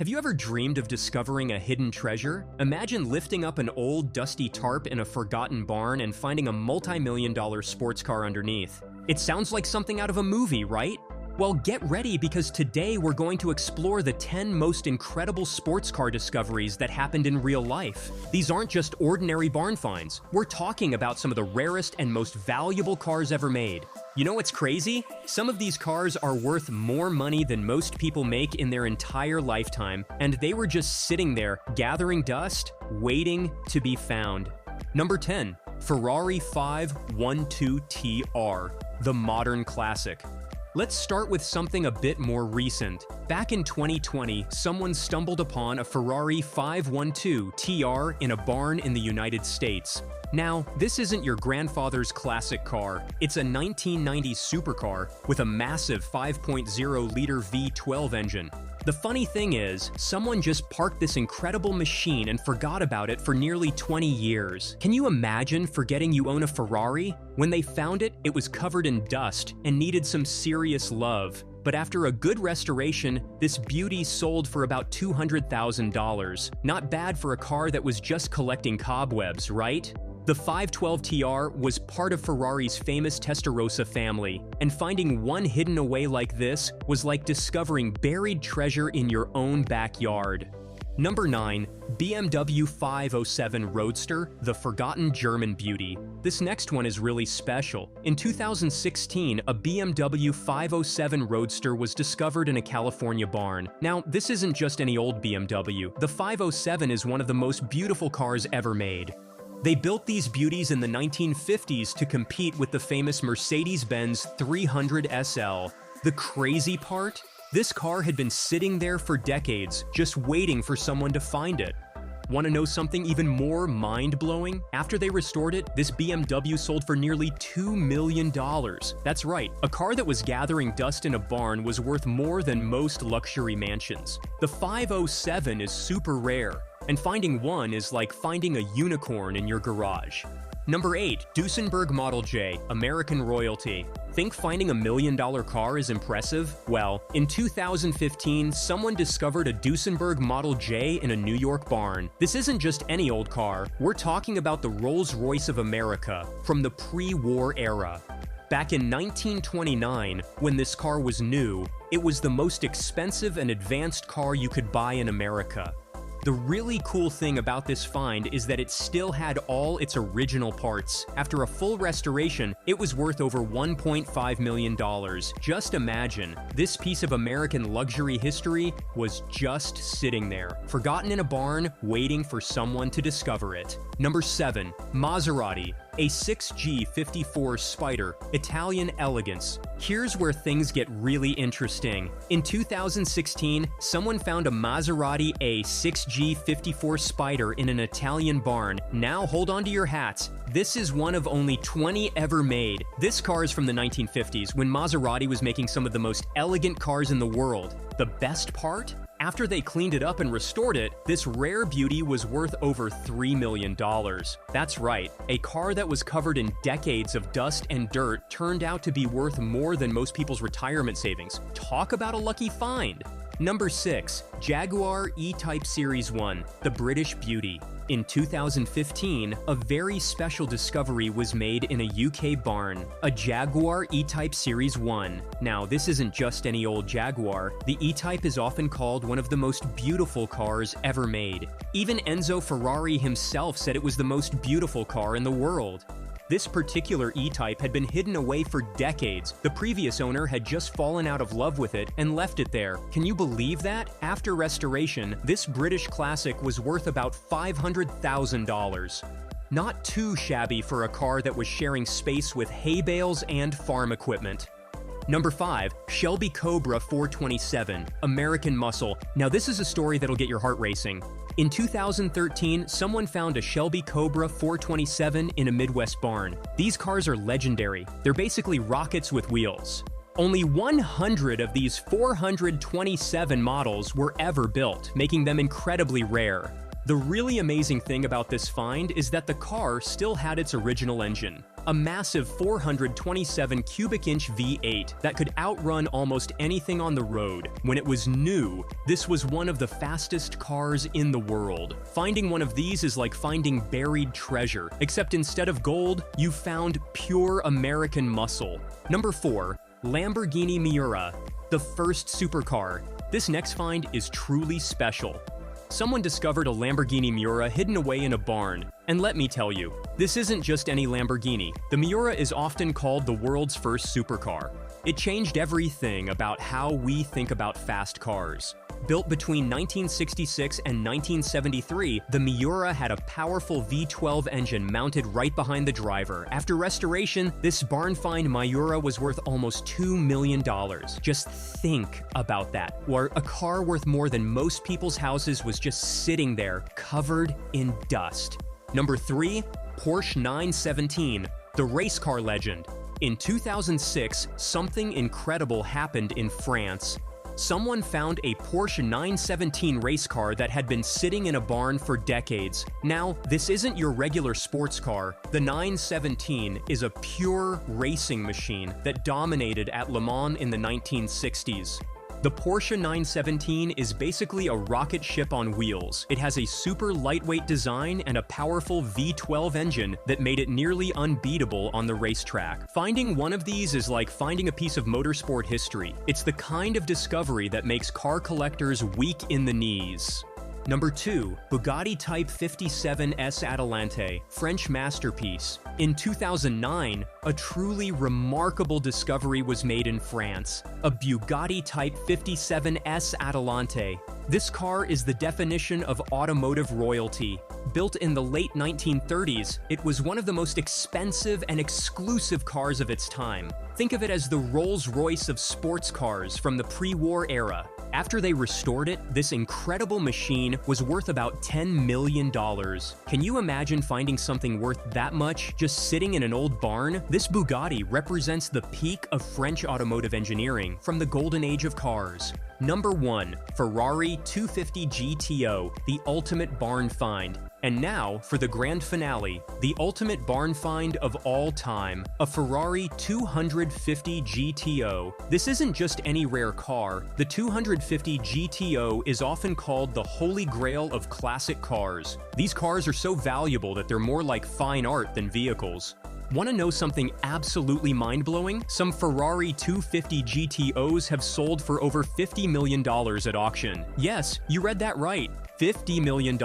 Have you ever dreamed of discovering a hidden treasure? Imagine lifting up an old, dusty tarp in a forgotten barn and finding a multi-million-dollar sports car underneath. It sounds like something out of a movie, right? Well, get ready because today we're going to explore the 10 most incredible sports car discoveries that happened in real life. These aren't just ordinary barn finds. We're talking about some of the rarest and most valuable cars ever made. You know what's crazy? Some of these cars are worth more money than most people make in their entire lifetime, and they were just sitting there, gathering dust, waiting to be found. Number 10. Ferrari 512TR, the modern classic. Let's start with something a bit more recent. Back in 2020, someone stumbled upon a Ferrari 512TR in a barn in the United States. Now, this isn't your grandfather's classic car. It's a 1990s supercar with a massive 5.0-liter V12 engine. The funny thing is, someone just parked this incredible machine and forgot about it for nearly 20 years. Can you imagine forgetting you own a Ferrari? When they found it, it was covered in dust and needed some serious love. But after a good restoration, this beauty sold for about $200,000. Not bad for a car that was just collecting cobwebs, right? The 512TR was part of Ferrari's famous Testarossa family, and finding one hidden away like this was like discovering buried treasure in your own backyard. Number 9. BMW 507 Roadster, the forgotten German beauty. This next one is really special. In 2016, a BMW 507 Roadster was discovered in a California barn. Now, this isn't just any old BMW. The 507 is one of the most beautiful cars ever made. They built these beauties in the 1950s to compete with the famous Mercedes-Benz 300 SL. The crazy part? This car had been sitting there for decades, just waiting for someone to find it. Want to know something even more mind-blowing? After they restored it, this BMW sold for nearly $2 million. That's right, a car that was gathering dust in a barn was worth more than most luxury mansions. The 507 is super rare, and finding one is like finding a unicorn in your garage. Number 8. Duesenberg Model J, American royalty. Think finding a $1 million car is impressive? Well, in 2015, someone discovered a Duesenberg Model J in a New York barn. This isn't just any old car. We're talking about the Rolls-Royce of America from the pre-war era. Back in 1929, when this car was new, it was the most expensive and advanced car you could buy in America. The really cool thing about this find is that it still had all its original parts. After a full restoration, it was worth over $1.5 million. Just imagine, this piece of American luxury history was just sitting there, forgotten in a barn, waiting for someone to discover it. Number 7. Maserati, a 6G54 Spider, Italian elegance. Here's where things get really interesting. In 2016, someone found a Maserati A 6G54 Spider in an Italian barn. Now hold on to your hats. This is one of only 20 ever made. This car is from the 1950s, when Maserati was making some of the most elegant cars in the world. The best part? After they cleaned it up and restored it, this rare beauty was worth over $3 million. That's right, a car that was covered in decades of dust and dirt turned out to be worth more than most people's retirement savings. Talk about a lucky find! Number 6. Jaguar E-Type Series 1, the British beauty. In 2015, a very special discovery was made in a UK barn, a Jaguar E-Type Series 1. Now, this isn't just any old Jaguar. The E-Type is often called one of the most beautiful cars ever made. Even Enzo Ferrari himself said it was the most beautiful car in the world. This particular E-Type had been hidden away for decades. The previous owner had just fallen out of love with it and left it there. Can you believe that? After restoration, this British classic was worth about $500,000. Not too shabby for a car that was sharing space with hay bales and farm equipment. Number 5. Shelby Cobra 427, American muscle. Now this is a story that'll get your heart racing. In 2013, someone found a Shelby Cobra 427 in a Midwest barn. These cars are legendary. They're basically rockets with wheels. Only 100 of these 427 models were ever built, making them incredibly rare. The really amazing thing about this find is that the car still had its original engine, a massive 427 cubic inch V8 that could outrun almost anything on the road. When it was new, this was one of the fastest cars in the world. Finding one of these is like finding buried treasure, except instead of gold, you found pure American muscle. Number 4. Lamborghini Miura, the first supercar. This next find is truly special. Someone discovered a Lamborghini Miura hidden away in a barn. And let me tell you, this isn't just any Lamborghini. The Miura is often called the world's first supercar. It changed everything about how we think about fast cars. Built between 1966 and 1973, the Miura had a powerful V12 engine mounted right behind the driver. After restoration, this barn find Miura was worth almost $2 million. Just think about that, where a car worth more than most people's houses was just sitting there, covered in dust. Number 3, Porsche 917, the race car legend. In 2006, something incredible happened in France. Someone found a Porsche 917 race car that had been sitting in a barn for decades. Now, this isn't your regular sports car. The 917 is a pure racing machine that dominated at Le Mans in the 1960s. The Porsche 917 is basically a rocket ship on wheels. It has a super lightweight design and a powerful V12 engine that made it nearly unbeatable on the racetrack. Finding one of these is like finding a piece of motorsport history. It's the kind of discovery that makes car collectors weak in the knees. Number 2, Bugatti Type 57 S Adelante, French masterpiece. In 2009, a truly remarkable discovery was made in France, a Bugatti Type 57 S Adelante. This car is the definition of automotive royalty. Built in the late 1930s, it was one of the most expensive and exclusive cars of its time. Think of it as the Rolls-Royce of sports cars from the pre-war era. After they restored it, this incredible machine was worth about $10 million. Can you imagine finding something worth that much just sitting in an old barn? This Bugatti represents the peak of French automotive engineering from the golden age of cars. Number 1, Ferrari 250 GTO, the ultimate barn find. And now, for the grand finale, the ultimate barn find of all time, a Ferrari 250 GTO. This isn't just any rare car. The 250 GTO is often called the holy grail of classic cars. These cars are so valuable that they're more like fine art than vehicles. Want to know something absolutely mind-blowing? Some Ferrari 250 GTOs have sold for over $50 million at auction. Yes, you read that right. $50 million.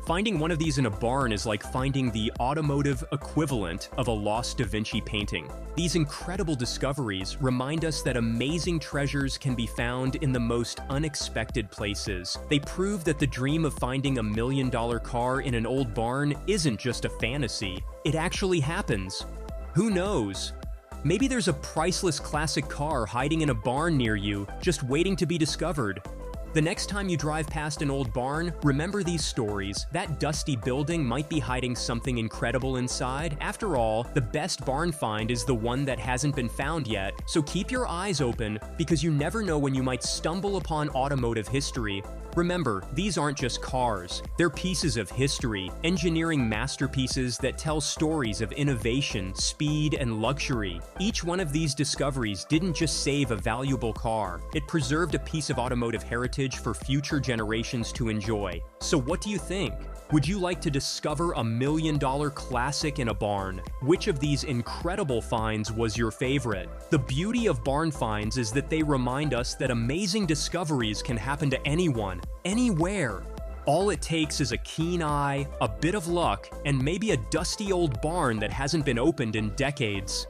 Finding one of these in a barn is like finding the automotive equivalent of a lost Da Vinci painting. These incredible discoveries remind us that amazing treasures can be found in the most unexpected places. They prove that the dream of finding $1 million car in an old barn isn't just a fantasy. It actually happens. Who knows? Maybe there's a priceless classic car hiding in a barn near you, just waiting to be discovered. The next time you drive past an old barn, remember these stories. That dusty building might be hiding something incredible inside. After all, the best barn find is the one that hasn't been found yet. So keep your eyes open, because you never know when you might stumble upon automotive history. Remember, these aren't just cars. They're pieces of history, engineering masterpieces that tell stories of innovation, speed, and luxury. Each one of these discoveries didn't just save a valuable car. It preserved a piece of automotive heritage for future generations to enjoy. So what do you think? Would you like to discover a $1 million classic in a barn? Which of these incredible finds was your favorite? The beauty of barn finds is that they remind us that amazing discoveries can happen to anyone, anywhere. All it takes is a keen eye, a bit of luck, and maybe a dusty old barn that hasn't been opened in decades.